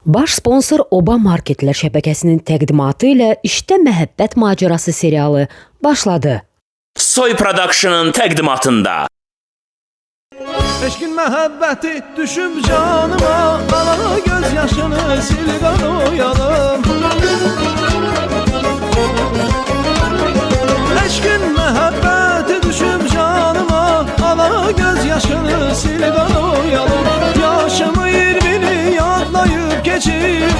Baş sponsor Oba Marketlər şəbəkəsinin təqdimatı ilə İşdə Məhəbbət Macerası serialı başladı. Soy Production'ın təqdimatında. Eşkin məhəbbəti düşüb canıma, alana göz yaşını sil qanoyalım. Eşkin məhəbbəti düşüb canıma, alana göz yaşını sil qanoyalım. Yaşımı 20'ni yadlayıb keçib,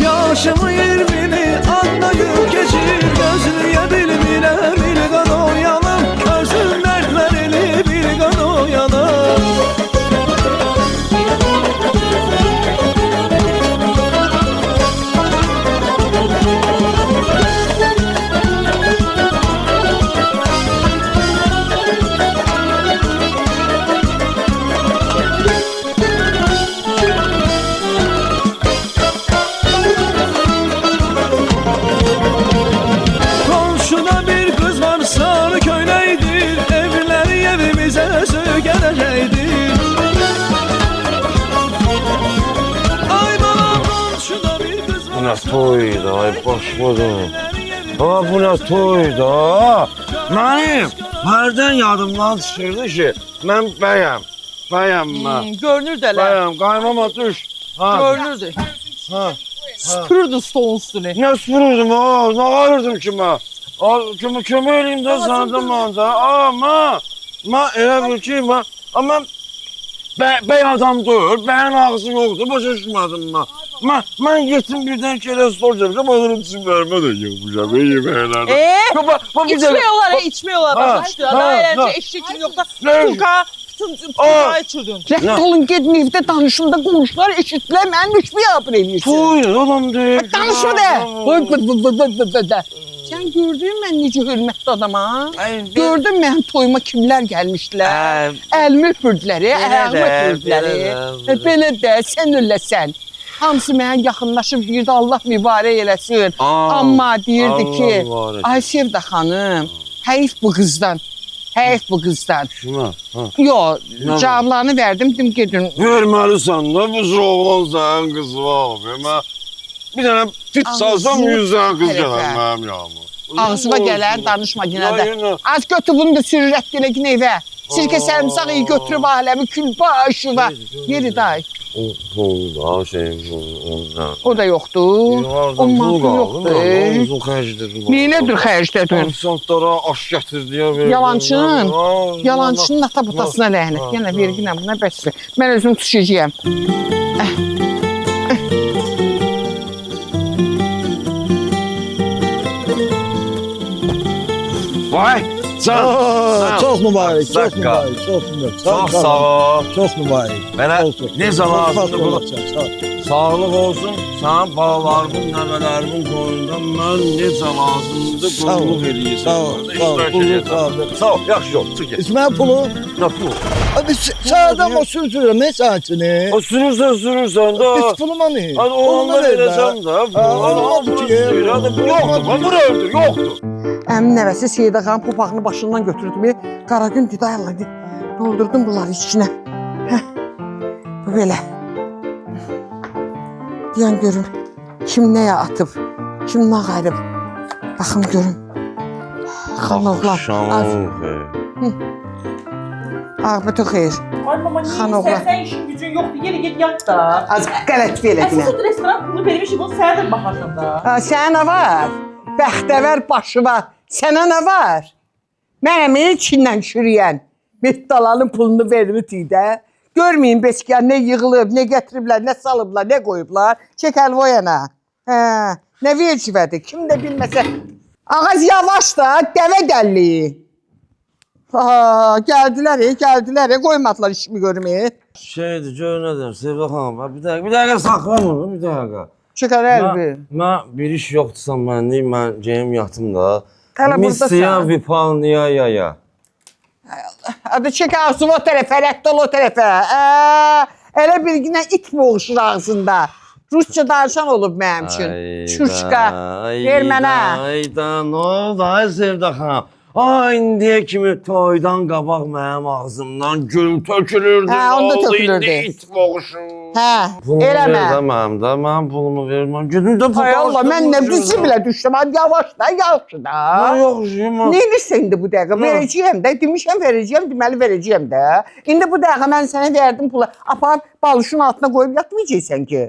yaşımı 20'ni adlayıb keçib, gözlüyə bilmirəm il qanoyalım. Görsün dərdlərini bir qanoyalım. Bu nə toydu, ay başladım. Bu nə toydu. Mənim hərdən yadımdan çıxırdı ki, mən bəyəm mən. Görünür də Bəyəm, qaymama düş. Görünürdü. Süpürürdün stolun üstünü. Nə süpürürdüm, nə ağırırdım ki mən? Kömək eləyim də sənədə məndə. Mən elə bil ki, mən bəy adam deyil, bəyin ağzı yoxdur, başa düşmədim mən. Mən yetim birdən ki, elə stol çəmişəm, onların için vermə də yığmışam, yeməklərdə. İçmək olar, başa düşdü. Daha eğlence eşlik kimi yoxsa Pulka içirdin. Rədd olun, gedin evdə danışın da qonşular eşitlər, mənim üçmə yapır eləyirsin. Toydur, adam deyil. Danışma da. Sən gördün mən necə hörmətli adama? Gördün mənim toyuma kimlər gəlmişdilər? Əlimi öpürdülər, ayağımı öpürdülər. Belə də, sən öləsən. Hamısı mənə yaxınlaşıb deyirdi, Allah mübarək eləsin. Amma deyirdi ki, ay Sevda xanım, həyif bu qızdan. Şuna? Yox, cavablarını verdim, dedim gedin. Verməlisən də, bu oğlan sənin qızı var. Bir dənə fit salsam 100 dənə qız gələr mənim yanıma. Ağzıma gələr, danışma yenə də. Az götür bunu da sürür rəddinə günə evə. Sirkə sərimsağı iyi götürüb aləmi kül başıva. Yeri day. O da O da yoxdur. O mantı yoxdur. Uzun xərcdədir. Neyinədir xərcdədir? Ansantlara aş gətirdiyə verir. Yalancının ata-butasına lənət. Yenə verginə buna bəsdir. Mən özüm düşəcəyəm. Vay! Çox mübarək, çox sağ ol. Çox mübarək. Mənə necə lazımdır bunu? Sağlıq olsun, sənin balalarımın, nəvələrimin qoyunda mən necə lazımdır qulluq eləyirsən. Sağ ol, yaxşı yox, çıx get. İsmail pulu? Nə pulu? Sağdan o sürtürüm, ne saatini? O sürürsən də. Biz puluma ne? Hadi oğlanlar eləcəm də. Yoxdur, bunu öldür, yoxdur. Əmin nəvəsi Seyida xanım popağını başından götürdü. Qaragün dedi, ayarladı. Doldurdum bunları içinə. Bu belə. Deyən görüm, kim nəyə atıb, kim nə qayırıb. Baxın görüm. Xanoğlar. Ağbətə xeyir. Ay mama niye sen işin gücün yoktu, yeri git yat da. Az qələt elədinə. Əsas restoran pulunu vermişim, bunu sənə də baxarsan da. Sənə nə var? Bəxtəvər başı var. Sənə nə var? Mənim içindən çürüyən. Mettalanın pulunu vermişdi də. Görməyin beşkən nə yığılıb, nə gətiriblər, nə salıblar, nə qoyublar. Çək əlva yana. Nə vecivədir, kim də bilməsə. Ağaz yavaş da, dəvə dəlliyi. Gəldilər, qoymadılar işimi görməyib. Şeydir, gör nə deyim, Sevda xanım, bir dəqiqə saxlama onu, bir dəqiqə. Çıxar əlbi. Mən bir iş yoxdursa mənlik, mən geyim yatım da. Hələ buradasan. Missiya Vipalniyaya. Adı çək ağzını o tərəfə, rədd ol o tərəfə. Elə bir günə it mi oluşur ağzında? Rusça danışan olub mənim üçün. Çurçka. Ver mənə. Ayda, nə oldu ay Sevda xanım? Ha indiyə kimi toydan qabaq mənim ağzımdan gül tökülürdü. Hə, onda oldu, tökülürdü. indi it boğuşu. Hə, Pulumu eləmə. ver də mənim də, mənim pulumu verməm. Gidin də Ay Allah, mən nə bizi bilə düşdüm. Hadi yavaş da, yaxşı da. Nə yaxşıyım ha. Ne edirsən indi bu dəqiqə? Verəcəyəm də, demişəm verəcəyəm, deməli verəcəyəm də. İndi bu dəqiqə mən sənə verdim pulu. Aparıb balışın altına qoyub yatmayacaqsan ki.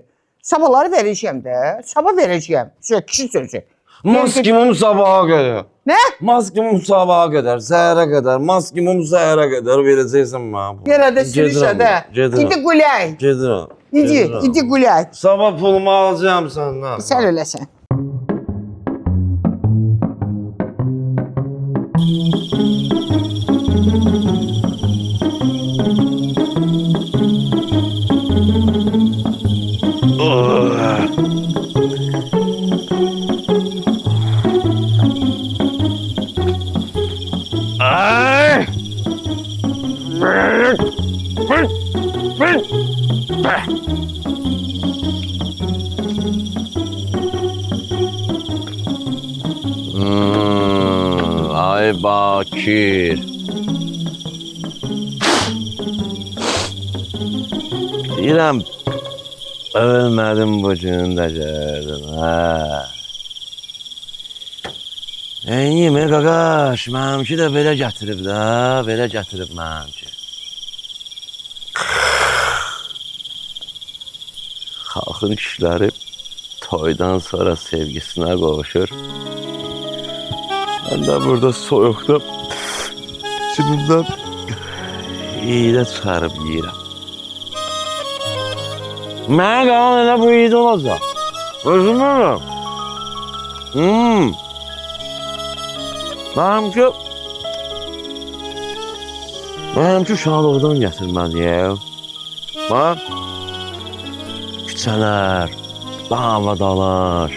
Sabahları verəcəyəm də. Sabah verəcəyəm. Kişi sözü. Maskimum sabaha qədər. Nə? Maskimum sabaha qədər, səhərə qədər, maskimum səhərə qədər verəcəksən mənə. Yerə də sürüşə də. Gedirəm. İndi qulay. Gedirəm. İndi qulay. Sabah pulumu alacağım səndən. Sən öləsən. Ay! Ay Bakir. Deyirəm, ölmədim bu gün də gördüm, hə. Eynim, qaqaş, mənimki də belə gətirib də, belə gətirib mənimki. Xalqın kişiləri toydan sonra sevgisinə qovuşur. Mən də burada soyuqda cibimdən iyilə çıxarıb yeyirəm. Mənə qalan elə bu iyid olacaq. Özüm ölüm. Benimki uşaqlıqdan gətirməliyəm. Bax, küçələr, davadalar,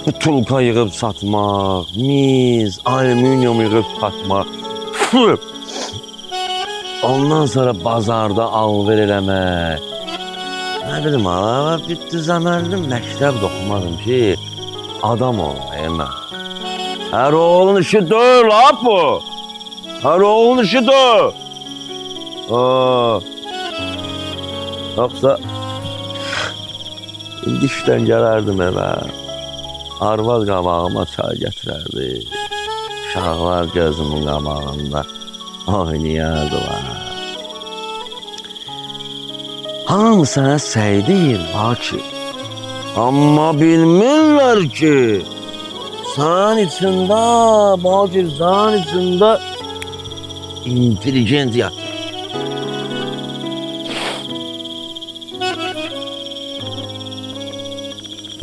butulka yığıb satmaq, miz, alüminium yığıb satmaq. Ondan sonra bazarda alver eləmək. Nə bilim, bir düzəməldim, məktəb də oxumadım ki, adam olmayayım mən. Hər oğlun işi deyil, ha bu. Hər oğlun işi deyil. Yoxsa, indi işdən gələrdim evə. Arvad qabağıma çay gətirərdi. Uşaqlar gözümün qabağında oynayardılar. Hamı sənə səydiyim, Bakir. Amma bilmirlər ki, sən içində, Bakir, sən içində intelligent yatır.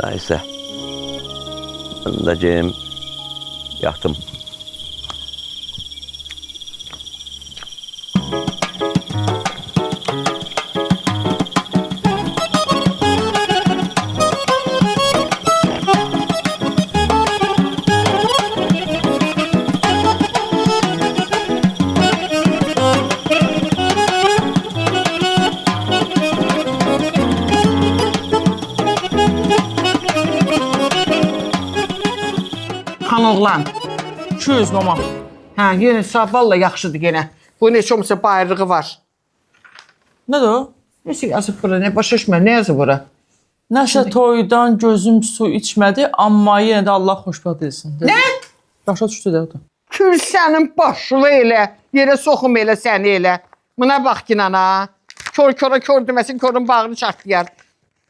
Neyse, ben de Cem yattım. Oğlan. 200 mama. Hə, yenə valla yaxşıdır yenə. Bu neçə olmasa bayırlığı var. Nədir o? Nəsə yazıb bura, nə başa düşmə, nə yazıb bura? Nəsə toydan gözüm su içmədi, amma yenə də Allah xoşbəxt etsin. Nə? Başa düşdü də o da. Kür sənin başını elə, yerə soxum elə səni elə. Buna bax ki, nana. Kör deməsin, körün bağını çartlayar.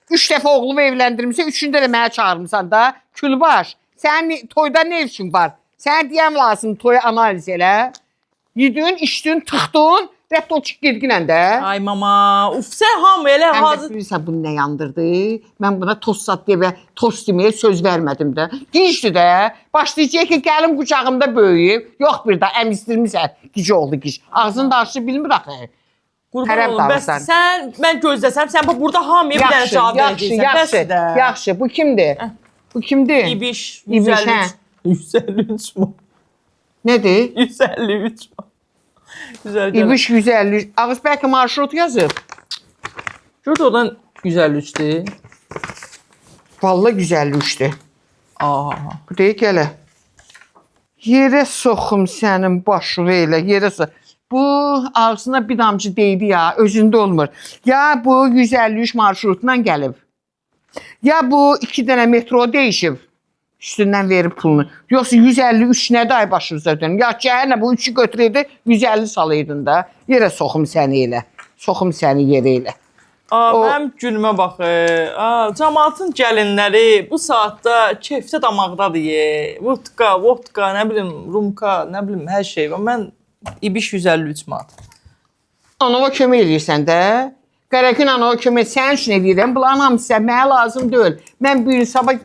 3 dəfə oğlumu evləndirmişsən, 3-ündə də mənə çağırmışsan da. Külbaş. Sənin toyda nə üçün var? Sən deyəm lazım toyu analiz elə. Yedin, içdin, tıxdın, rədd ol çıx gedginən də. Ay mama, uf sən hamı elə Sən hazır. də bilirsən bunu nə yandırdı? Mən buna tost sat deyə və tost deməyə söz vermədim də. Gicdir də. Başlayacaq ki, gəlim qucağımda böyüyüb. Yox bir də əmizdirmirsən. Gic oldu gic. Ağzını da açıb bilmir axı. Qurban Tərəf olum, bəs dağısan. sən, mən gözləsəm, sən burada hamıya bir dənə cavab verəcəksən. Yaxşı. Bu kimdir? Bu kimdir? İbiş, İbiş, 153. 153 mu? Nədir? 153 mu? Güzel gəlir. İbiş 150. Ağız bəlkə marşrut yazıb. Gör də oradan 153'dür. Vallahi 153'dür. Aa. Bu deyək gələ. Yerə soxum sənin başını elə, yerə sox. Bu ağzına bir damcı deydi ya, özündə olmur. Ya bu 153 marşrutdan gəlib. Ya bu 2 dənə metro dəyişib. Üstündən verib pulunu. Yoxsa 153 nədir ay başınıza dönüm. Ya cəhənnə bu 3-ü götürəydi, 150 salaydın da. Yerə soxum səni elə. Soxum səni yerə elə. Mənim günümə bax. Cəmaatın gəlinləri bu saatda kefdə damaqdadır. Vodka, nə bilim, rumka, nə bilim, hər şey var. Mən İbiş 153 manat. Anava kömək eləyirsən də. Qərəkin anava kömək sənin üçün eləyirəm. Bunların hamısı mənə lazım deyil. Mən bir gün sabah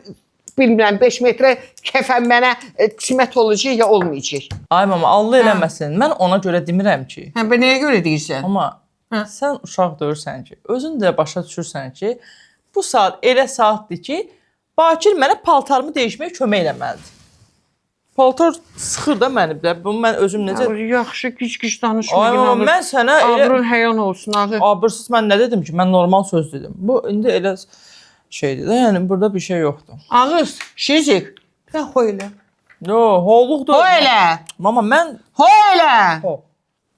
bilmirəm 5 metrə kəfən mənə qismət olacaq ya olmayacaq. Ay mama, Allah eləməsin. Mən ona görə demirəm ki. Hə, bə nəyə görə deyirsən? Amma sən uşaq deyirsən ki, özün də başa düşürsən ki, bu saat elə saatdır ki, Bakir mənə paltarımı dəyişməyə kömək eləməlidir. Paltar sıxır da məni də. Bunu mən özüm necə... Yaxşı, kiç-kiç danışma. Ay mama, mən sənə Abrın həyan olsun, ağı. Abırsız mən nə dedim ki, mən normal söz dedim. Bu indi elə şeydir də, yəni burada bir şey yoxdur. Ağız, şizik. Ya ho elə. Yo, holuqdur. Ho elə. Mama, mən... Ho elə. Ho.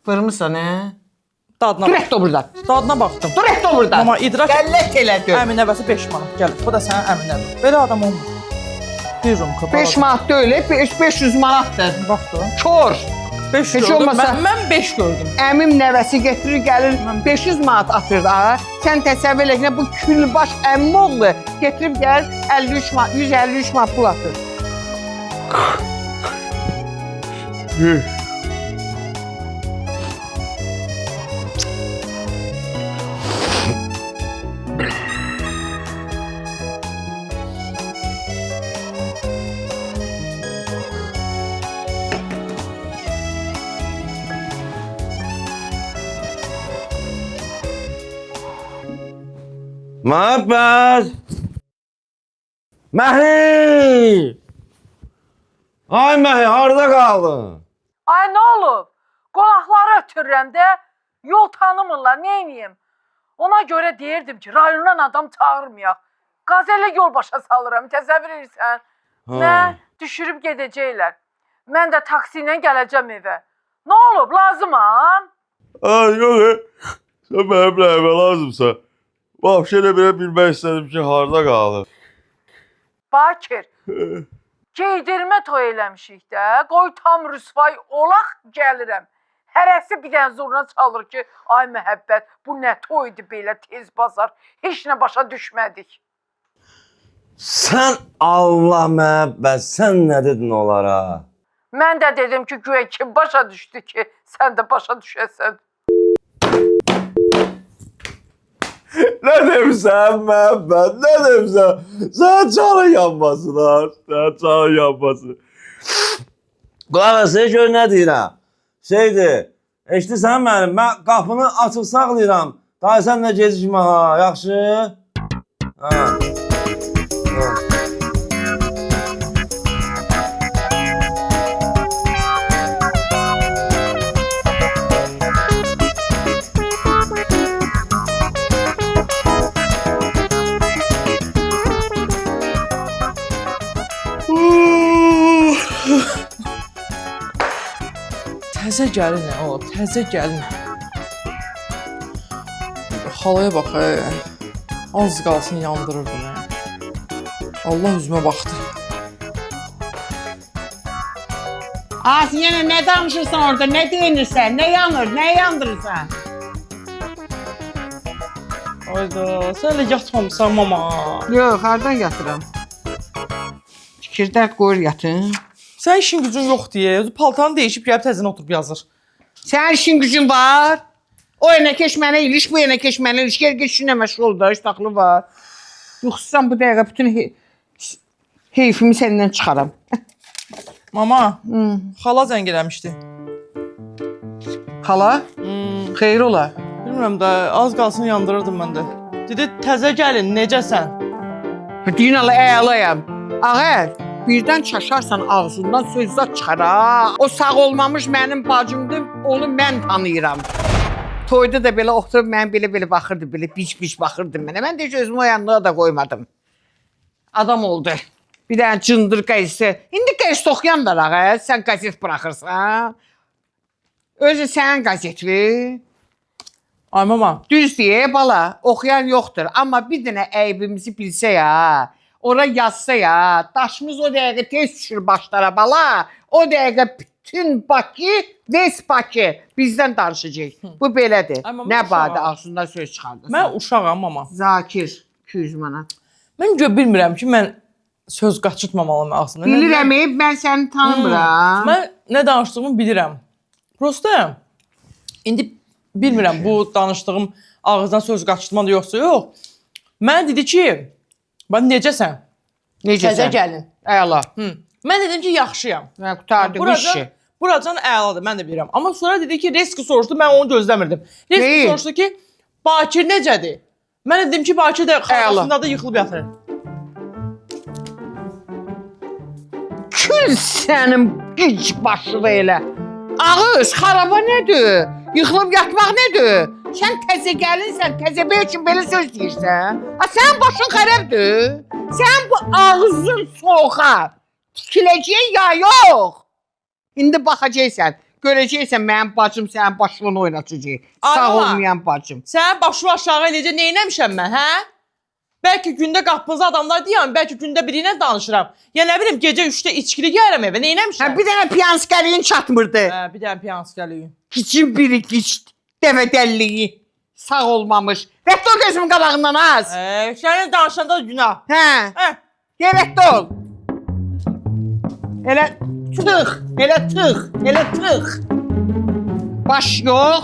Vırmısan, hə? Dadına Dur et buradan. Dadına baxdım. Dur et buradan. Mama, idrak... Qəllət elədir. Əmin nəvəsi 5 manat gəlir. Bu da sənin əmin nəvə. Belə adam olmur. Bir rumka. 5 manat deyil, 500 manatdır. Baxdım. Kor. 5 Heç gördüm. olmasa- Mən 5 gördüm. Əmim nəvəsi getirir, gəlir 500 manat atır da. Sən təsəvvür elə ki, bu külbaş əmmim oğlu getirib gəlir 53 manat, 153 manat pul atır. Məhəbbəz! Məhi! Ay Məhi, harada qaldın? Ay nə olub? Qonaqları ötürürəm də, yol tanımırlar, neyniyim? Ona görə deyirdim ki, rayondan adam çağırmayaq. Qazellə yol başa salıram, təsəvvür edirsən? Nə? Düşürüb gedəcəklər. Mən də taksi ilə gələcəm evə. Nə olub, lazımam? Ay, yox, sən mənim nəyimə lazımsa. Vəbşə də belə bilmək istədim ki, harada qalır? Bakir, geydirmə toy eləmişik də, qoy tam rüsvay olaq gəlirəm. Hərəsi bir dənə zurna çalır ki, ay məhəbbət, bu nə toydu belə tez bazar, heç nə başa düşmədik. Sən Allah məhəbbət, sən nə dedin onlara? Mən də dedim ki, güya kim başa düşdü ki, sən də başa düşəsən. Nə demişsən məhəbbət, nə demişsən? Sən canın yanmasın ha, sən canın yanmasın. Qulaq as, gör nə deyirəm? Şeydir, eşitirsən mənim, mən qapını açıq saxlayıram. Dayı sən də gecikmə ha, yaxşı? Ha. Təzə gəlin o, təzə gəlin. Halaya bax, az qalsın yandırırdı məni. Allah üzümə baxdı. Az yenə nə danışırsan orada, nə deyinirsən, nə yanır, nə yandırırsan? Ayda, sən elə yatmamısan mama. Yox, hardan yatıram? Fikirdə qoyur yatın. Sən işin gücün yox deyə, paltarını dəyişib gəlib təzən oturub yazır. Sənin işin gücün var. O yana keç mənə iliş, bu yana keç mənə iliş. Gel işinlə məşğul da, iş taxılı var. Yoxsa bu dəqiqə bütün heyfimi səndən çıxaram. Mama, xala zəng eləmişdi. Xala? Xeyir ola. Bilmirəm də, az qalsın yandırırdım mən də. Dedi, təzə gəlin, necəsən? Deyin Allah, əlayam. Ağa, birdən çaşarsan ağzından söz zat çıxar ha. O sağ olmamış mənim bacımdır, onu mən tanıyıram. Toyda da belə oturub mən belə baxırdı, belə bic-bic baxırdı mənə. Mən də heç özümü o yanlığa da qoymadım. Adam oldu. Bir dənə cındır qəzeti. İndi qəzet oxuyan da ağa, sən qəzet buraxırsan. Özü sənin qəzetvi. Ay mama. Düz deyə bala, oxuyan yoxdur. Amma bir dənə əybimizi bilsə ya, ora yazsa ya, daşımız o dəqiqə tez düşür başlara bala. O dəqiqə bütün Bakı, Ves Bakı bizdən danışacaq. Bu belədir. Ay, mama, Nə uşaq. badə ağzından söz çıxardın. Mən uşağam mama. Zakir 200 manat. Mən bilmirəm ki, mən söz qaçırtmamalıyım ağzımdan. Bilirəm, mən səni tanımıram. Mən nə danışdığımı bilirəm. Prosta indi bilmirəm bu danışdığım ağızdan söz qaçırtmadır yoxsa yox. Mən dedi ki, "Bax necəsən? Təzə Necəsən? gəlin." Əla. Mən dedim ki, yaxşıyam. Mən qurtardım bu işi. Buracan əladır, mən də bilirəm. Amma sonra dedi ki, Reski soruşdu, mən onu gözləmirdim. Reski Deyil. soruşdu ki, Bakir necədir? Mən dedim ki, Bakir də xarabasında da yıxılıb yatır. Kül sənin gic başına elə. Ağız, xaraba nədir? Yıxılıb yatmaq nədir? Sən təzə gəlinsən, təzə bəy üçün belə söz deyirsən. Sənin başın xərabdır. Sən bu ağzın soğuğa tikiləcək ya yox. İndi baxacaqsan, görəcəksən mənim bacım sənin başını oynatacaq. Sağ Ana. olmayan bacım. Sənin başını aşağı eləcə neynəmişəm mən, hə? Bəlkə gündə qapınızda adamlar deyəm, bəlkə gündə biri ilə danışıram. Ya nə bilim, gecə 3-də içkili gəlirəm evə, neynəmişəm? Bir dənə piyanskəliyin çatmırdı. Hə, bir dənə piyanskəliyi. Kiçin biri gic, dəvədəlliyi. Sağ olmamış. Rədd ol gözümün qabağından az. Sənin danışanda da günah. Hə. Hə. Rədd ol. Elə tıx, elə tıx, elə tıx. Baş yox.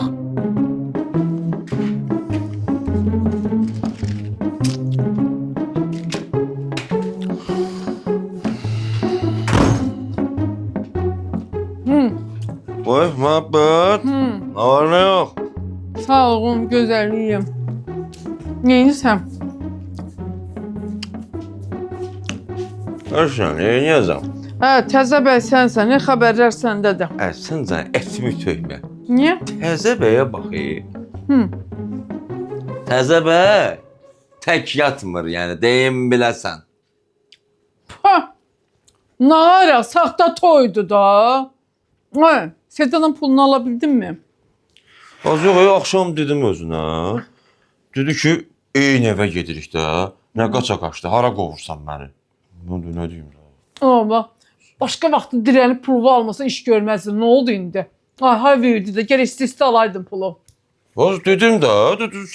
Oy, muhabbet. Ne var ne yok? Sağ olun, gözəlliyim. Neyinisən? Erşen, neyəcəm? Hə, təzə bəy sənsən, nə xəbərlər səndədir? Sən sən etimi töymə. Niyə? Təzə bəyə baxayım. Təzə bəy tək yatmır, yəni deyim biləsən. Ha! Nara, saxta toydu da. Ay, Sedanın pulunu ala bildin mi? Az yox, axşam dedim özünə. Dedi ki, eyni evə gedirik də. Nə qaça-qaçdı, hara qovursan məni? Mən də nə deyim? Amma başqa vaxt dirənib pulu almasa iş görməzdin. Nə oldu indi? Ay, hay verdi də, gərək istə alaydın pulu. Az dedim də,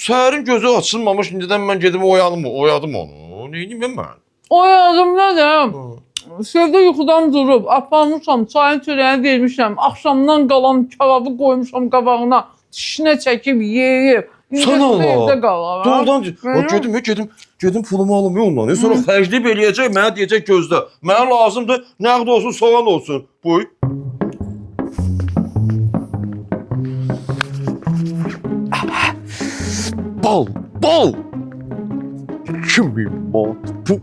səhərin gözü açılmamış, indidən mən gedim oyadım onu. Neydim mən? Oyadım nədir? Sevdə yuxudan durub, aparmışam, çayın çörəyini vermişəm, axşamdan qalan kebabı qoymuşam qabağına, dişinə çəkib yeyib. Sən Evdə Allah. qalar. Doğrudan gedim pulumu alım ondan. Sonra xərcləyib eləyəcək, mənə deyəcək gözlə. Mənə lazımdır, nəqd olsun, soğan olsun. Buyur. Bal. 2000 manat bu.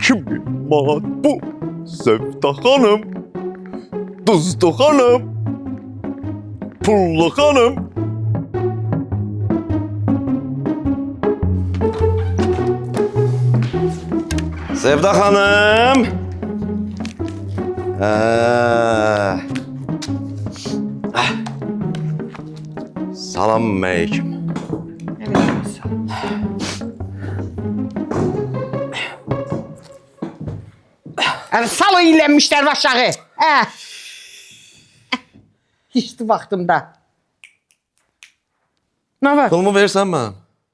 2000 manat bu. Sevda xanım. Duzlu xanım. Pullu xanım. Sevda xanım. Salam aleyküm. Salo ilənmişlər aşağı. Hiçdi vaxtımda. Nə var? Pulumu versən mən.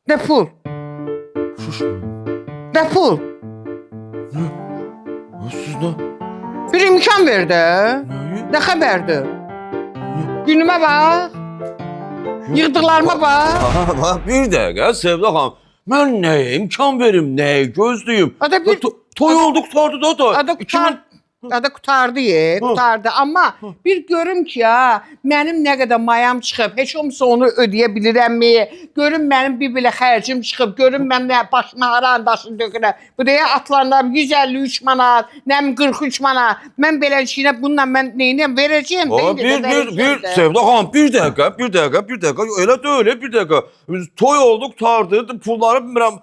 Nə pul? Nə pul? Siz nə? Bir imkan verdi. Nə xəbərdir? Günümə bax. Yığdıqlarıma bax. Bir dəqiqə Sevda xanım. Mən nəyə imkan verim, nəyə gözləyim? Ada bir Toy olduq tardı da da. Ada qutardı, amma bir görüm ki, ya, mənim nə qədər mayam çıxıb, heç olmasa onu ödəyə bilirəmmi? Görüm mənim bir belə xərcim çıxıb, görüm mən nə başıma haran daşını dökürəm. Bu deyə atlanlar 153 manat, nəm 43 manat. Mən belə şeylə bununla mən neyniyəm verəcəyim? Bir Sevda xanım, bir dəqiqə. Elə də öyle bir dəqiqə. Toy olduq tardı, pulları bilmirəm.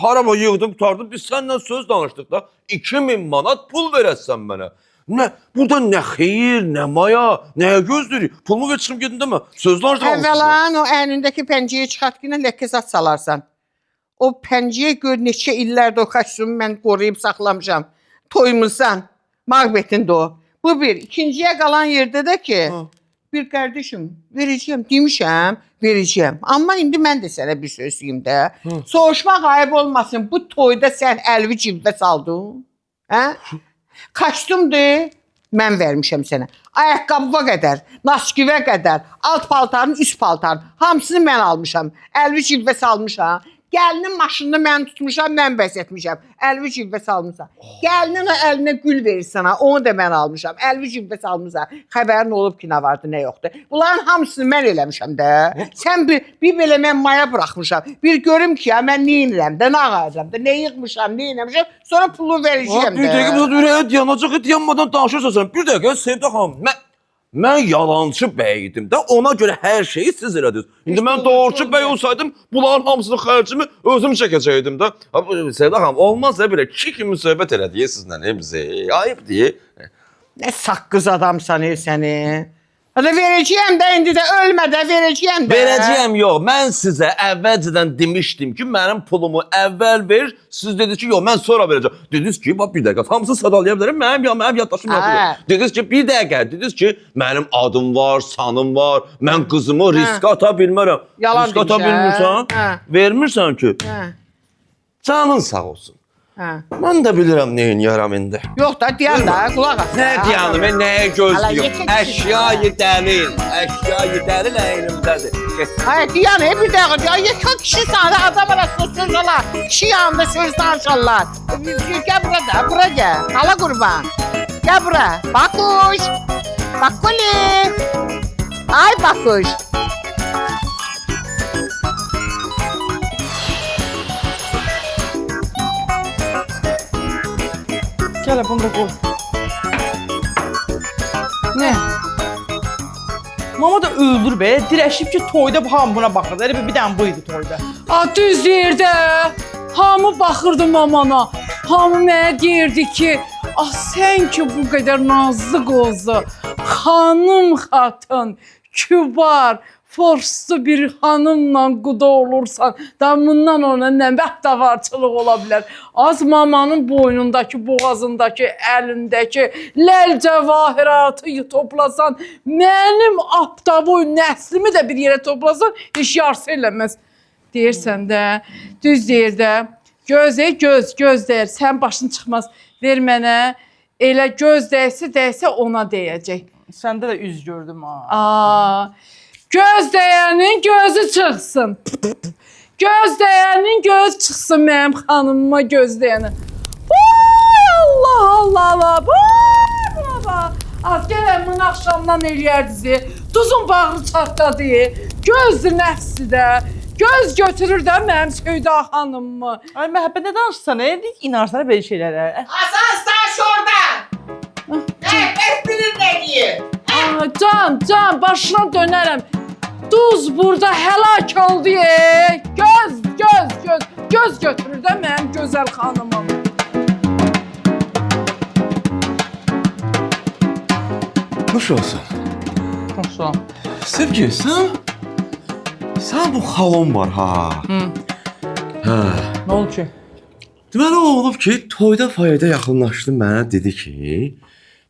harama yığdım, tutardım. Biz səndən söz danışdıq da 2000 manat pul verəsən mənə. Burada nə xeyir, nə maya, nəyə gözləyirik? Pulumu ver çıxım gedin demə. Söz danışdıq. Əvvəlan o əynindəki pəncəyi çıxart ki, ləkəzat salarsan. O pəncəyə gör neçə illərdə o kostyumu mən qoruyub saxlamışam. Toymuşsan. Mağbetində o. Bu bir. İkinciyə qalan yerdə də ki, bir qardaşım, verəcəyəm, demişəm, verəcəyəm. Amma indi mən də sənə bir söz deyim də. Soğuşmaq ayıb olmasın. Bu toyda sən əlvi cibdə saldın. Hə? Kostyumdur, mən vermişəm sənə. Ayaqqabıva qədər, naskivə qədər, alt paltarın, üst paltarın, hamısını mən almışam. Əlvi cibdə salmışam. Gəlinin maşınını mən tutmuşam, mən bəzətmişəm. Əlvi cibdə salmışam. Gəlinin o əlinə gül verir sana, onu da mən almışam. Əlvi cibdə salmışam. Xəbərin olub ki, nə vardı, nə yoxdur. Bunların hamısını mən eləmişəm də. Sən bir belə mən maya buraxmışam. Bir görüm ki, mən nə edirəm də, nə ağacam da, nə yığmışam, nə eləmişəm. Sonra pulu verəcəyəm də. Bir dəqiqə, biz ürəyə dayanacaq, dayanmadan danışırsan sən. Bir dəqiqə, Sevda xanım, mən yalancı bəy idim də, ona görə hər şeyi siz elədiniz. İndi mən doğrucu bəy olsaydım, bunların hamısını xərcimi özüm çəkəcəkdim də. Sevda xanım, olmaz da belə iki kimi söhbət elədik sizlə, bizə. Ayıb deyə. Nə saqqız adamsan səni. Hadi verəcəyəm də, indi də ölmədən verəcəyəm də. Verəcəyəm yox, mən sizə əvvəlcədən demişdim ki, mənim pulumu əvvəl ver, siz dediniz ki, yox, mən sonra verəcəm. Dediniz ki, bir dəqiqə, hamısını sadalaya bilərəm, mənim yaddaşım yoxdur. Dediniz ki, bir dəqiqə, dediniz ki, mənim adım var, sanım var, mən qızımı risk ata bilmərəm. Yalan risk ata bilmirsən, vermirsən ki, canın sağ olsun. Mən də bilirəm neyin yaram indi. Yox da, deyən də, qulaq as. Nə deyanım, nəyə gözləyim? Əşyayı dəlil əynimdədir. Hayır, deyən, bir dəqiqə, yekə kişi sahne adam arasında söz olar. Kişi yanında söz danışarlar. Gəl bura da, bura gəl. Hala qurban. Gəl bura. Bakuş. Bakuli. Ay bakuş. Gələ bunu da qoy. Nə? Mama da öldür be. Dirəşib ki, toyda hamı buna baxırdı. Elə bir dənə bu idi toyda. Düz yerdə. Hamı baxırdı mamana. Hamı mənə deyirdi ki, sən ki bu qədər nazlı qozu, xanım xatın, kübar, forslu bir hanımla quda olursan, da bundan ona nə bəxtəvarçılıq ola bilər. Az mamanın boynundakı, boğazındakı, əlindəki ləl cəvahiratı toplasan, mənim aptavoy nəslimi də bir yerə toplasan, heç yarısı eləməz. Deyirsən də, düz deyir də, göz deyir, sən başın çıxmaz, ver mənə, elə göz dəysə ona deyəcək. Səndə də üz gördüm ha. Göz dəyənin gözü çıxsın. Göz dəyənin gözü çıxsın mənim xanımıma göz dəyənin. Allah. Baba. Az gələn bunun axşamdan eləyərdizi. Duzun bağrı çatladı. Gözdür nəfsi də. Göz götürür də mənim Söyda xanımımı. Ay məhəbbət nə danışsan, inarsana belə şeylərə. Hasan staş orada. Esprin nə deyir? Can, başına dönərəm. Duz burada həlak oldu. Göz götürür də mənim gözəl xanımım. Hoş olsun. Hoşlan. Sevgi, sən bu xalon var ha. Nə oldu ki? Deməli o olub ki, toyda fayda yaxınlaşdı mənə dedi ki,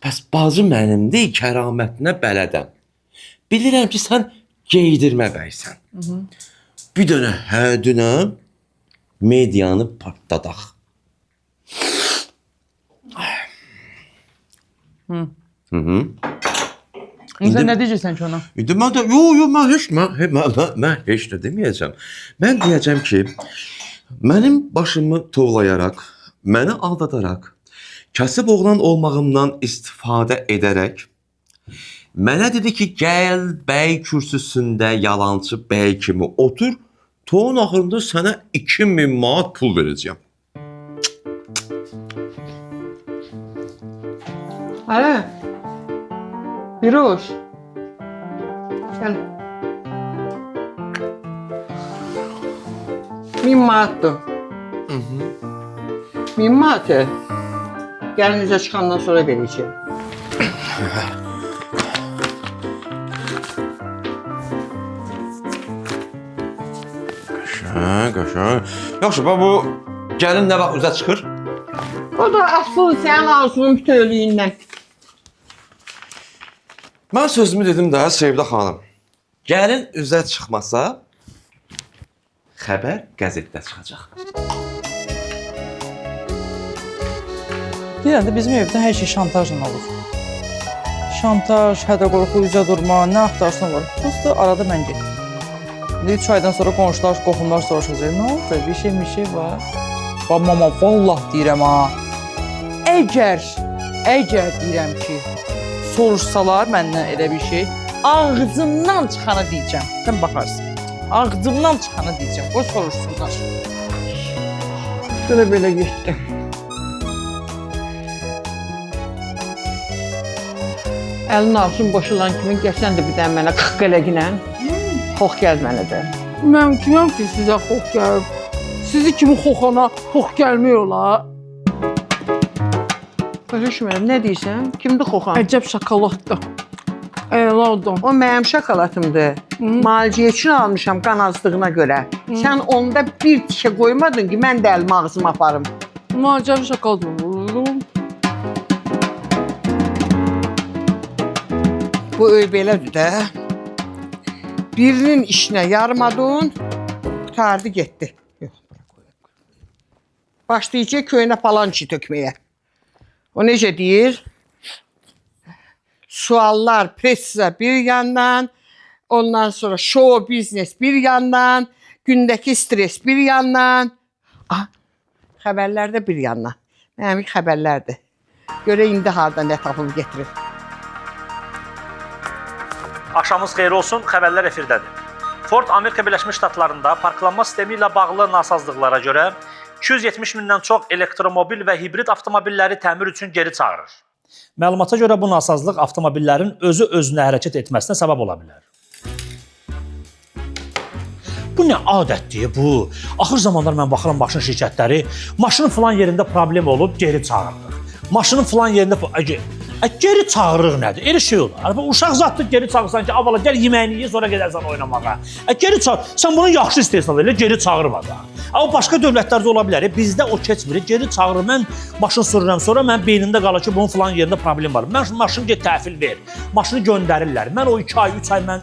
bəs bacı mənimdir, kəramətinə bələdəm. Bilirəm ki, sən geydirmə bəysən. Bir dönə hədünə medianı partladaq. Sən nə deyəcəksən ki ona? İndi mən də, mən heç nə deməyəcəm. Mən deyəcəm ki, mənim başımı tovlayaraq, məni aldadaraq, kasıb oğlan olmağımdan istifadə edərək, mənə dedi ki, gəl bəy kürsüsündə yalancı bəy kimi otur, toyun axırında sənə 2000 manat pul verəcəyəm. Hələ. Biroş. Gəl. 1000 manatdır. 1000 manatı. Gəlin üzə çıxandan sonra verəcəm. Qəşəng. Yaxşı, bax bu gəlin nə vaxt üzə çıxır? O da asıl sənin arzunun bütövlüyündən. Mən sözümü dedim də, Sevda xanım. Gəlin üzə çıxmasa, xəbər qəzetdə çıxacaq. Deyirəm də bizim evdə hər şey şantajla olur. Şantaj, hədə-qorxu, üzə durma, nə axtarsan var. Prosta arada mən gedim. 3 aydan sonra qonşular, qohumlar soruşacaq. Nə oldu? Bir şey var. Bax, mama, vallah deyirəm ha. Əgər deyirəm ki, soruşsalar məndən elə bir şey, ağzımdan çıxanı deyəcəm. Sən baxarsın. Ağzımdan çıxanı deyəcəm. O soruşsunlar. Belə belə getdi. Əlin ağzın boşulan kimi gəlsən də bir dənə mənə 40 eləginə. Xox gəl mənə də. Mən kiməm ki sizə xox gəlib? Sizi kimi xoxana xox gəlmir ola. Başa nə deyirsən? Kimdir xoxan? Əcəb şokoladdır. Əladır. O mənim şokoladımdır. Müalicə üçün almışam qan azlığına görə. Sən onda bir tikə qoymadın ki, mən də əlimi ağzıma aparım. Əcəb şokolad olur. Bu öy belədir də. Birinin işinə yarmadın, qutardı getdi. Yox, bura qoyaq. Başlayacaq köyünə palançı tökməyə. O necə deyir? Suallar, pressa bir yandan, ondan sonra show biznes bir yandan, gündəki stres bir yandan. Xəbərlər də bir yandan. Mənim xəbərlərdir. Görə indi harda nə tapıb getirir. Axşamınız xeyir olsun, xəbərlər efirdədir. Ford Amerika Birləşmiş Ştatlarında parklanma sistemi ilə bağlı nasazlıqlara görə 270 mindən çox elektromobil və hibrid avtomobilləri təmir üçün geri çağırır. Məlumata görə bu nasazlıq avtomobillərin özünə hərəkət etməsinə səbəb ola bilər. Bu nə adətdir bu? Axır zamanlar mən baxıram maşın şirkətləri, maşının falan yerində problem olub geri çağırılır. Maşının falan yerində geri çağırıq nədir? Elə şey olur. Uşaq zatdır geri çağırsan ki, avvala gəl yeməyini ye, sonra gedərsən oynamağa. Geri çağır. Sən bunu yaxşı istehsal elə, geri çağırma da. O başqa dövlətlərdə ola bilər. Bizdə o keçmir. Geri çağırır. Mən maşın sürürəm, sonra mən beynimdə qalır ki, bunun falan yerində problem var. Mən maşını get təhvil ver. Maşını göndərirlər. Mən o 2 ay, 3 ay mən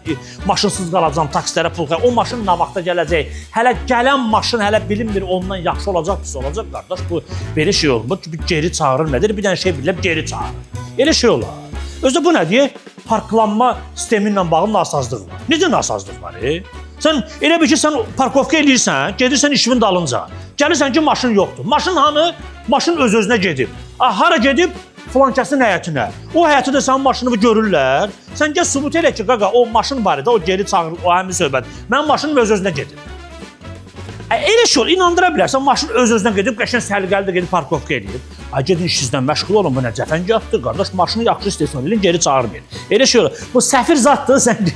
maşınsız qalacağam, taksilərə pul qoyacağam. O maşın nə vaxta gələcək? Hələ gələn maşın hələ bilinmir, ondan yaxşı olacaq, pis olacaq qardaş. Bu belə şey olmur. Bu geri çağırır nədir? Bir dənə şey bilirəm, geri çağırır. Elə şey olar. Özdə bu nədir? Parklanma sistemi ilə bağlı nasazlıq var. Necə nasazlıq var? Sən elə bir ki, sən parkovka eləyirsən, gedirsən işimin dalınca. Gəlirsən ki, maşın yoxdur. Maşın hanı? Maşın öz-özünə gedib. Hara gedib? Filankəsin həyətinə. O həyətdə sənin maşını görürlər. Sən gəl sübut elə ki, qaqa, o maşın barədə, o geri çağırır, o həmin söhbət. Mənim maşınım öz-özünə gedib. Elə şey olur, inandıra bilərsən, maşın öz-özünə gedib, qəşəng səliqəli də gedib parkovka eləyib. Gedin işinizdən məşğul olun, bu nə cəfəngahdır, qardaş, maşını yaxşı istehsal edin, geri çağırmayın. Elə şey olur, bu səfir zatdır, sən...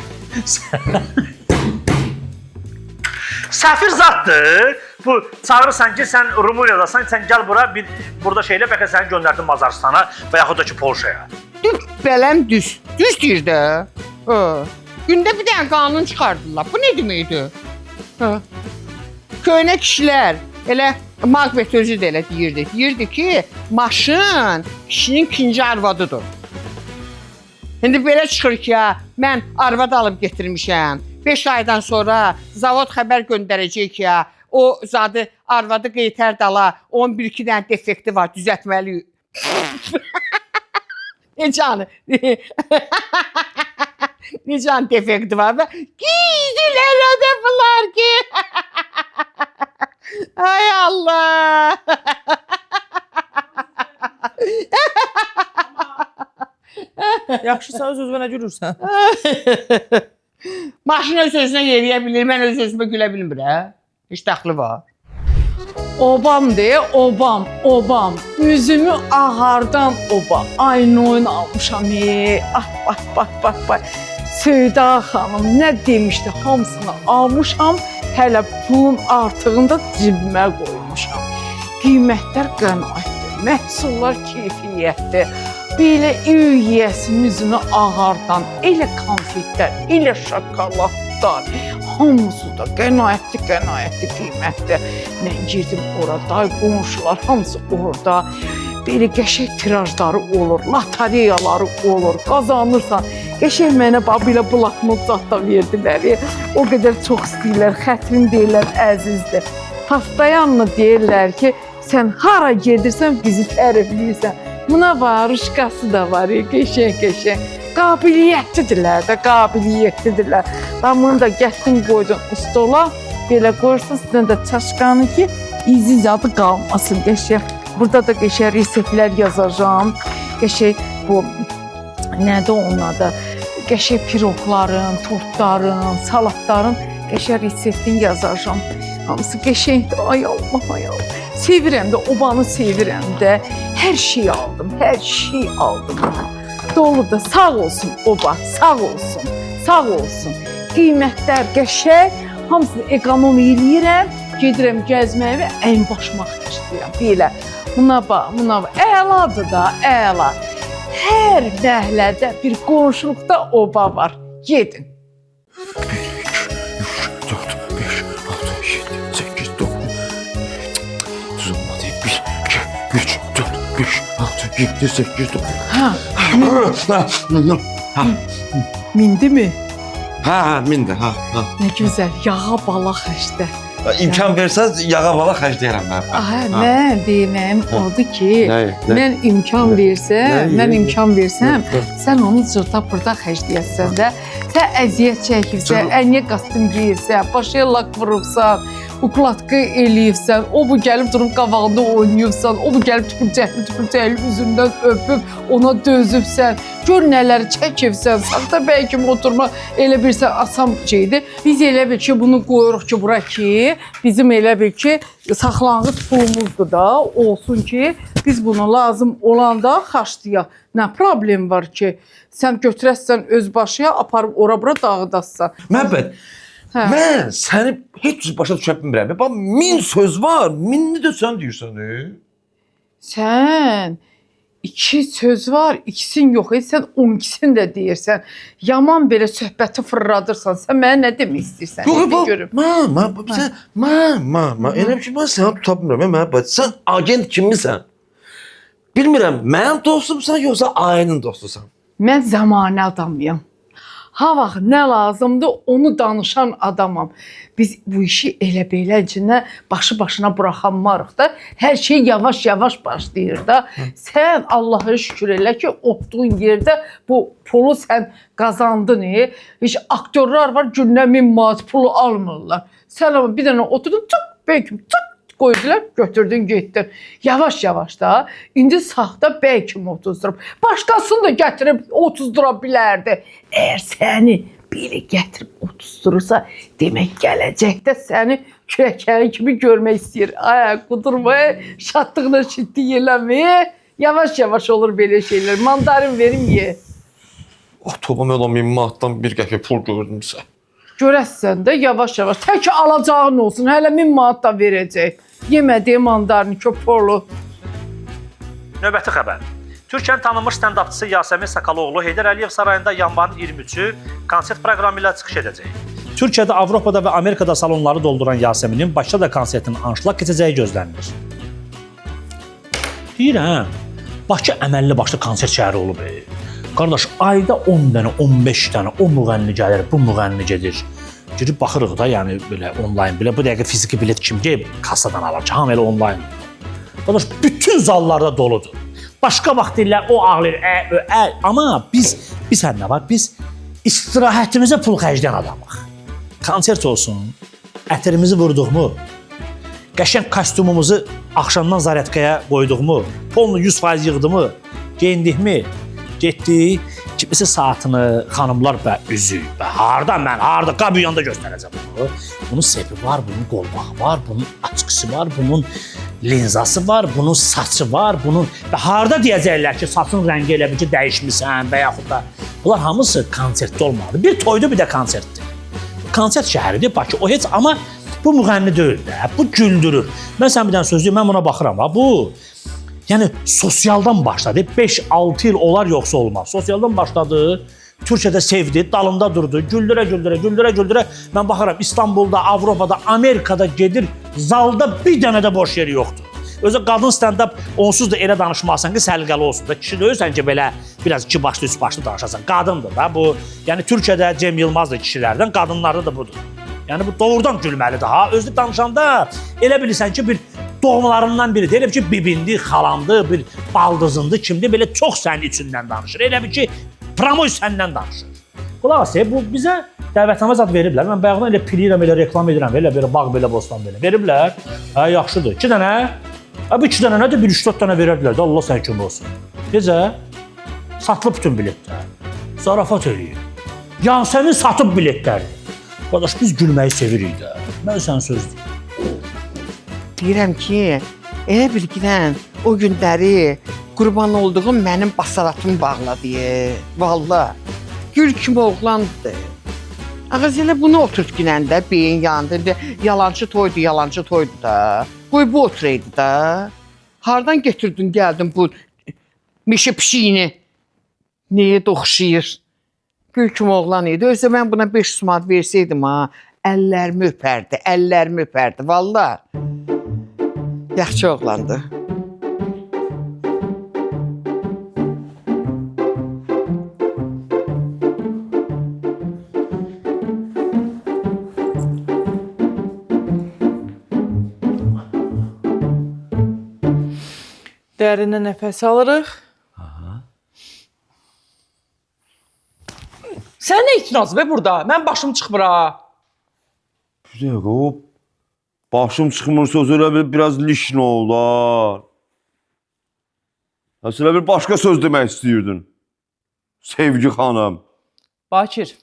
Səfir zatdır, bu çağırırsan ki, sən Rumuniyadasan, sən gəl bura, burada şeylə bəlkə səni göndərdin Mazaristana və yaxud da ki, Polşaya. Bələm düz deyir də. Gündə bir dənə qanun çıxardılar, bu nə deməkdir? Köynə kişilər, elə Macbeth özü də elə deyirdi. Deyirdi ki, maşın kişinin ikinci arvadıdır. İndi belə çıxır ki, mən arvad alıb getirmişəm. 5 aydan sonra zavod xəbər göndərəcək ki, o zadı arvadı qeytər dala, 11-2 dənə defekti var, düzəltməliyik. Necə Necə defekti var və gizlilər ödəfələr ki. Ay Allah! Yaxşı, sən öz-özünə nə gülürsən? Maşın öz-özünə yeriyə bilir, mən öz-özümə gülə bilmirəm. Heç dəxli var. Obam deyə, obam. Üzümü ağardan obam. Aynı oyun almışam. Bax. Seyda xanım nə demişdi, hamısını almışam. Hələ pulun artığını da cibimə qoymuşam. qiymətlər qənaətdir, məhsullar keyfiyyətdir. Belə üyəsinin üzünü ağardan, elə konfetlər, elə şokoladlar, hamısı da qənaətli qiymətdir. Mən girdim orada, qonşular hamısı orada. Belə qəşəng tirajları olur, lotereyaları olur, qazanırsan. Qəşəng mənə belə bloknot da verdilər. O qədər çox istəyirlər, xətrim deyirlər, əzizdir. Pastayanla deyirlər ki, sən hara gedirsən bizi tərifləyirsən. Buna varışqası da var, qəşəng. Qabiliyyətlidirlər də, qabiliyyətlidirlər. Ben bunu da gətirin qoydum stola, belə qoyursun sizdən də çaşqanı ki, izi zadı qalmasın, qəşəng. Burada da qəşəng reseptlər yazacağım. Qəşəng bu, nədir onun adı? Qəşəng piroqların, tortların, salatların qəşəng reseptini yazacağım. Hamısı qəşəngdir, ay Allah, ay Allah. Sevirəm də, obanı sevirəm də. Hər şey aldım. Dolu da sağ olsun oba, sağ olsun. Qiymətlər qəşəng, hamısını ekonom eləyirəm. Gedirəm gəzməyə və ən başmaq istəyirəm. Belə, buna bax. Əladır da, əla. Hər məhəllədə bir qonşuluqda oba var. Gedin. 7, 8, 9. Mindi mi? Mindi. Nə gözəl, yağa balaq xəşdə. İmkan versəz yağa balaq xərcləyərəm mən. Mən deməyim odur ki, mən imkan versəm, sən onu cırta-pırta xərcləyəsən də, sən əziyyət çəkirsən, əyniyə kostyum geyirsən, başıya lak vurubsan, ukladka eləyibsən, o bu gəlib durub qavağında oynayıbsan, o bu gəlib tüpürcəkli üzündən öpüb, ona dözübsən, gör nələri çəkibsən, saxta bəlkə oturma elə bilsən asan şeydir. Biz elə bil ki, bunu qoyuruq ki, bura ki, bizim elə bil ki, saxlanğıc pulumuzdur da, olsun ki, biz bunu lazım olanda xaçlayaq. Nə problem var ki, sən götürəsən öz başıya, aparıb ora-bura dağıdassan. Məbəd, mən səni heç başa düşə bilmirəm. Bax, 1000 söz var, 1000-ni də sən deyirsən. Sən 2 söz var, ikisini yox, sən 12-sini də deyirsən. Yaman belə söhbəti fırladırsan, sən mənə nə demək istəyirsən? Elə ki, mən səni tuta bilmirəm. Məbəd, sən agent kimisən? Bilmirəm, mənim dostumsan, yoxsa ailənin dostusan? Mən zamanə adamıyam. Ha vaxt nə lazımdır, onu danışan adamam. Biz bu işi elə beləcinə başı-başına buraxanmarıq da, hər şey yavaş-yavaş başlayır da. Sən Allah'a şükür elə ki, otduğun yerdə bu pulu sən qazandın. Heç aktyorlar var, günlə 1000 manat pulu almırlar. Sən ama bir dənə oturdun, qoydular, götürdün, getdin. Yavaş-yavaş da, indi saxta bəlkə otuzdurup, başqasını da gətirib otuzdura bilərdi. Əgər səni belə gətirib otuzdurursa, demək gələcəkdə səni kürəkəri kimi görmək istəyir. Qudurma, şadlıqla şiddi eləmə. Yavaş-yavaş olur belə şeylər. Mandarin verim, ye. Tobam elə 1000 manatdan bir qəpik pul gördümsə. Görəsən də yavaş-yavaş. Tək alacağın olsun, hələ 1000 manat da verəcək. Yemədiyi mandarini köpürlü. Növbəti xəbər. Türkiyənin tanınmış stand-upçısı Yasemin Sakaloğlu Heydər Əliyev sarayında yanvarın 23-ü konsert proqramı ilə çıxış edəcək. Türkiyədə, Avropada və Amerikada salonları dolduran Yaseminin Bakıda da konsertinin anşlaq keçəcəyi gözlənilir. Deyirəm, Bakı əməlli başlı konsert şəhəri olub. Qardaş, ayda 10 dənə, 15 dənə o müğənni gəlir, bu müğənni gedir. Girib baxırıq da, yəni belə onlayn, belə bu dəqiqə fiziki bilet kim deyib kassadan alır ki, hamı elə onlayn. Qardaş, bütün zallarda doludur. Başqa vaxt deyirlər, o ağlayır, amma biz nə var? Biz istirahətimizə pul xərcləyən adamıq. Konsert olsun, ətirimizi vurduqmu, qəşəng kostyumumuzu axşamdan zaryadkaya qoyduqmu, polunu 100% yığdıqmı, geyindikmi, getdik, kimisi saatını, xanımlar və üzü, harda, qabiyanda göstərəcəm bunu. Bunun sepi var, bunun qolbağı var, bunun açıqısı var, bunun linzası var, bunun saçı var, və harda deyəcəklər ki, saçın rəngi elə bir ki, dəyişmirsən və yaxud da. Bunlar hamısı konsertdə olmalıdır. Bir toydur, bir də konsertdir. Konsert şəhəridir Bakı, o heç, amma Bu müğənni deyil də, bu güldürür. Mən sən bir dənə söz deyim, mən buna baxıram ha. Bu yəni sosialdan başladı. 5-6 il olar yoxsa olmaz. Sosialdan başladı. Türkiyədə sevdi, dalında durdu. Güldürə. Mən baxıram İstanbulda, Avropada, Amerikada gedir. Zalda bir dənə də boş yeri yoxdur. Özü qadın stand-up onsuz da elə danışmasan ki, səliqəli olsun da. Kişi deyirsən ki, belə biraz iki başlı, üç başlı danışasan. Qadındır da bu. Yəni Türkiyədə Cem Yılmaz da kişilərdən, qadınlarda da budur. Yəni bu doğrudan gülməlidir ha. Özü danışanda elə bilirsən ki, bir doğmalarından biridir. Elə bir ki, bibindi, xalandı, bir baldızındı, kimdir, belə çox sənin içindən danışır. Elə bir ki, Pramoy səndən danışır. Qulaq as, bu bizə dəvətnamə zad veriblər. Mən bayaqdan elə pilirəm, elə reklam edirəm, elə bağ belə, bostan belə. Veriblər. Hə, yaxşıdır. 2 dənə. Bu 2 dənə nədir? 1-3-4 dənə verərdilər də. Allah sənə kim olsun. Necə? Satılıb bütün biletlər. Zarafat eləyir. Yansəmin satıb biletləri. Qardaş, biz gülməyi sevirik də. Mən sənə söz deyim. Deyirəm ki, elə bilgilən o günləri qurban olduğum mənim basalatım bağladı. Vallahi gül kimi oğlandı. Ağız elə bunu oturtginəndə beyin yandı. Yalancı toydu da. Qoy bu oturaydı da. Hardan getirdin, gəldin bu meşə pişiyini? Nəyə oxşayır? Gül kimi oğlan idi. Özdə mən buna 500 manat versəydim ha, əllərimi öpərdi. Vallahi. Yaxşı oğlandı. Dərinə nəfəs alırıq. Sən nə itirazı be burada? Mən başım çıxmır ha. Bir dəqiqə, o başım çıxmırsa o elə biraz lişn olar. Sən elə bir başqa söz demək istəyirdin. Sevgi xanım. Bakir,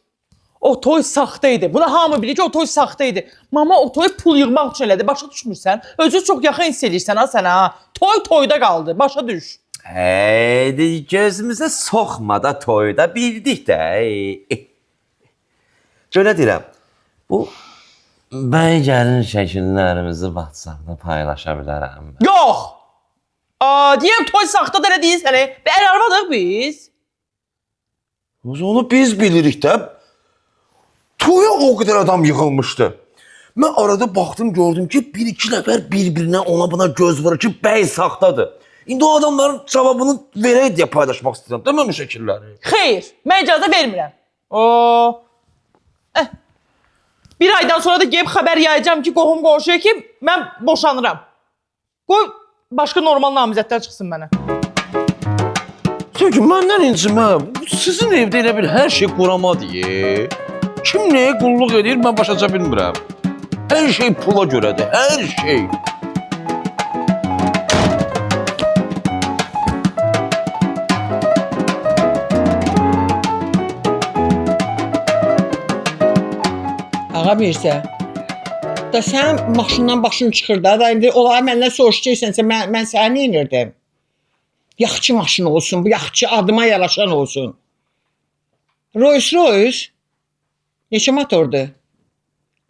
o toy saxta idi. Buna hamı bilir ki, o toy saxta idi. Mama o toyu pul yığmaq üçün elədi. Başa düşmürsən? Özü çox yaxın hiss edirsən ha sən ha. Toy toyda qaldı. Başa düş. Heydi, gözümüzə soxma da toyda bildik də. Görə deyirəm, bu bəy gəlin şəkillərimizi WhatsApp-da paylaşa bilərəm. Yox! Deyəm toy saxta da elə deyirsən. Bəl arvadıq biz. Onu biz bilirik də. Toya o qədər adam yığılmışdı. Mən arada baxdım, gördüm ki, 1-2 nəfər bir-birinə ona buna göz vurur ki, bəy saxtadır. İndi o adamların cavabını verək deyə paylaşmaq istəyirəm. Deməm o şəkilləri. Xeyr, mən icazə vermirəm. Bir aydan sonra da gəlib xəbər yayacağım ki, qohum qonşuya ki, mən boşanıram. Qoy başqa normal namizədlər çıxsın mənə. Çünki məndən incimə, sizin evdə elə bir hər şey quramadır. Kim nəyə qulluq edir, mən başaca bilmirəm. Hər şey pula görədir, hər şey. Ağa Mirzə, da sən maşından başın çıxır da indi onları məndən soruşacaqsənsə mən səni neynirdim? Yaxçı maşın olsun, bu yaxçı adıma yaraşan olsun. Rolls-Royce neçə motordur?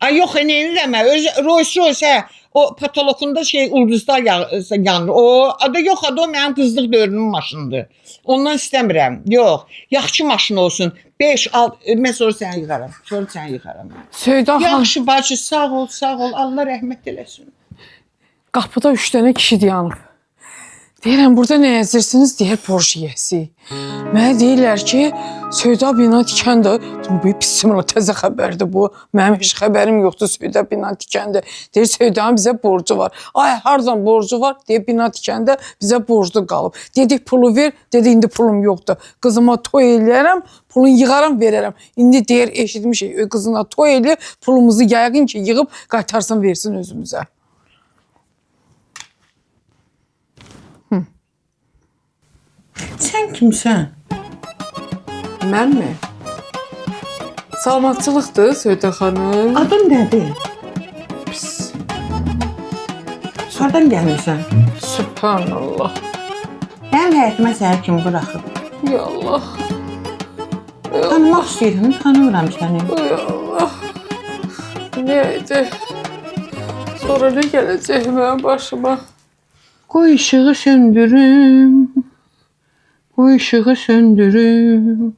Ay yox, neynirəm mən? Rolls-Royce o patologunda ulduzlar yanır. O adı yox, adı o mənim qızlıq dövrünün maşınıdır. Ondan istəmirəm. Yox, yaxçı maşın olsun. 5-6 mən sonra səni yıxaram. Söyda xanım, Yaxşı bacı, sağ ol. Allah rəhmət eləsin. qapıda 3 dənə kişi dayanıb. Deyirəm, burada nə yazırsınız? Deyir, Porsche yəsi. Mənə deyirlər ki, Söyda bina tikən də, bu pisimlə təzə xəbərdir bu. Mənim heç xəbərim yoxdur, Söyda bina tikəndə. Deyir, Söydanın bizə borcu var. Ay, hardan borcu var? Deyir, bina tikəndə bizə borcu qalıb. Dedik, pulu ver. Dedi, indi pulum yoxdur. Qızıma toy eləyərəm, pulunu yığaram, verərəm. İndi deyir, eşitmişik, qızına toy eləyir, pulumuzu yayğın ki, yığıb qaytarsın, versin özümüzə. Sən kimsən? Mən mi? Salmatçılıqdır Söyda xanım. Adın nədir? Hardan gəlmirsən? Subhanallah. Mənim həyətimə səni kim buraxıb? Ya Allah. Tanımaq istəyirəm, tanımıram səni. Ya Allah. Neydi? Sonra ne gələcək mənim başıma? Qoy işığı söndürüm. Qoy işığı söndürüm.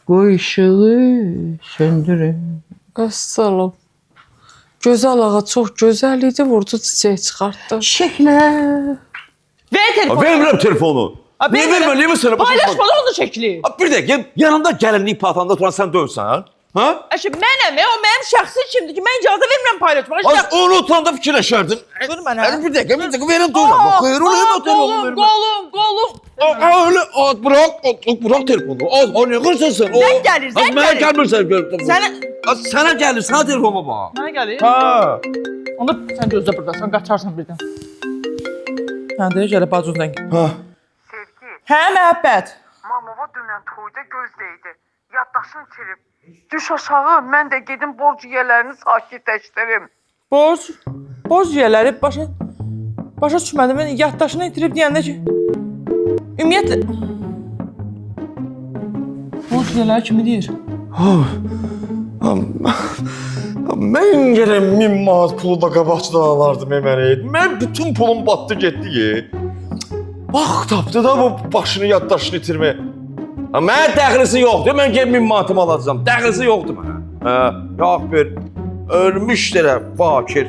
Qoy işığı söndürüm. Əssalam. Gözəl ağa çox gözəl idi, vurdu çiçək çıxartdı. Çiçəklər. Ver telefonu. Vermirəm telefonu. Niye vermə? Niye mesela? Paylaşmadı onu şəkli. Bir dakika yanında gəlinlik patanda duran sen dövsən. Ha? Əşi mənəm, o mənim şəxsi kimdir ki, mən icazə vermirəm paylaşmağa. Az onu oturanda fikirləşərdin. Dur mənə. Bir dakika verin duyuram. Hayır onu hemen telefonu vermə. Qolum. Öyle bırak telefonu. O ne kırsın sen? Zəng gəlir, zəng Mənə gəlir. gəlmirsən. Sənə Sana gəlir, sana telefona bax. mənə gəlir. Ha. Onda sən gözlə burada, sən qaçarsan birdən. Hə, deyə gələ bacından. Ha. Hə, məhəbbət. Mamava dünən toyda göz dəydi. Yaddaşını itirib. Düş aşağı, mən də gedim borc yiyələrini sakitləşdirim. Borc yiyələri başa düşmədim. Mən yaddaşını itirib deyəndə ki, ümumiyyətlə borc yiyələri kimi deyir? Mən gələm 1000 manat pulu da qabaqçıdan alardım mənə. Mən bütün pulum batdı getdi. Bax tapdı da bu başını yaddaşını itirmə. Mənə dəxlisi yoxdur. Mən gəlib 1000 manatımı alacağam. Dəxlisi yoxdur mənə. Yox bir ölmüşdür fakir.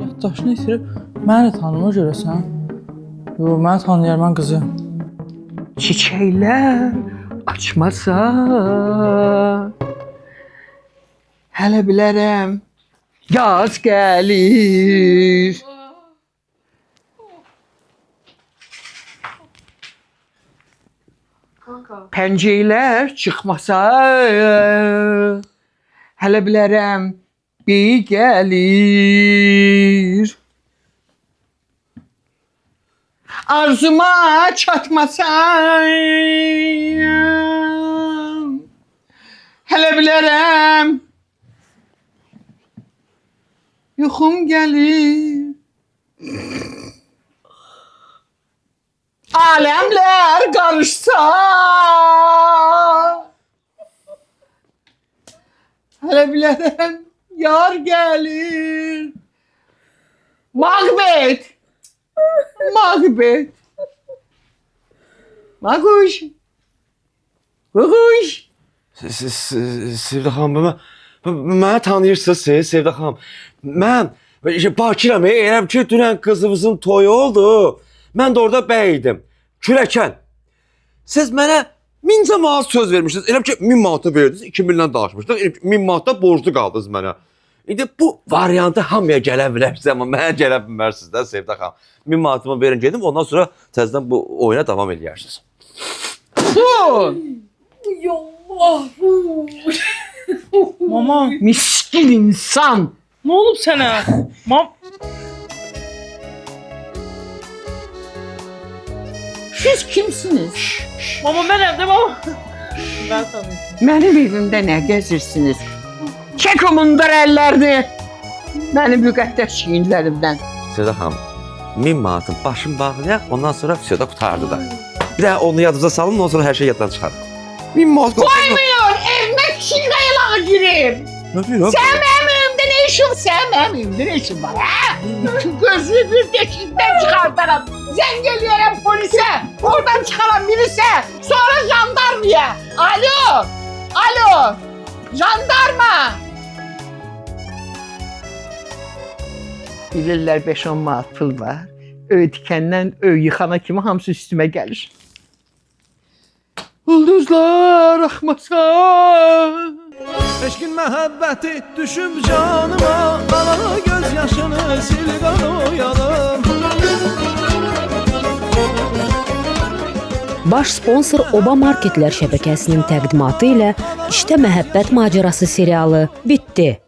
Yaddaşını itirib məni də tanımır görəsən. Yox, məni tanıyar, mən qızıyam. Çiçəklər açmasa hələ bilərəm yaz gəlir. Pəncəylər çıxmasa hələ bilərəm bir gəlir. Arzuma çatmasa hələ bilərəm yuxum gəlir. Aləmlər qarışsa hələ bilərəm yar gəlir. Mağbet. Maguş. Sevda xanım, mənə tanıyırsınız siz, Sevda xanım. Mən Bakirəm, eləm ki, dünən qızımızın toyu oldu. Mən də orada bəy idim. Kürəkən. Siz mənə 1000 manat söz vermişsiniz. Eləm ki, 1000 manatı verdiniz, 2000-dən danışmışdıq. 1000 manatda borclu qaldınız mənə. İndi bu variantı hamıya gələ bilərsiniz, amma mənə gələ bilmərsiniz də, Sevda xanım. 1000 manatımı verin gedim, ondan sonra təzədən bu oyuna davam edərsiniz. Mama, Miskin insan. nə olub sənə? Siz kimsiniz? Mama, mənəm də, mama. Mən tanıyırım. Mənim evimdə nə gəzirsiniz? Çək o mundar əllərini. Mənim müqəddəs çiyinlərimdən. Sevda xanım, 1000 manatın başını bağlayaq, ondan sonra fisiyoda qutardı da. Bir də onu yadınıza salın, ondan sonra hər şey yaddan çıxarın. 1000 manat Qoymuyor, evimə kiçik qayalağa girib. Sən mənim evimdə nə işin? Sən mənim evimdə nə işin var, hə? Bütün gözlüyü bir deşikdən çıxardaram. Zəng eləyərəm polisə, oradan çıxaram birisə, sonra jandarmaya. Alo, jandarma. Bilirlər 5-10 manat pul var. Öydikəndən öy yıxana kimi hamısı üstümə gəlir. Ulduzlar axmasa. Eşkin məhəbbəti düşüb canıma, qala göz yaşını sil qanoyalım. Baş sponsor Oba Marketlər şəbəkəsinin təqdimatı ilə İşdə Məhəbbət Macerası serialı bitdi.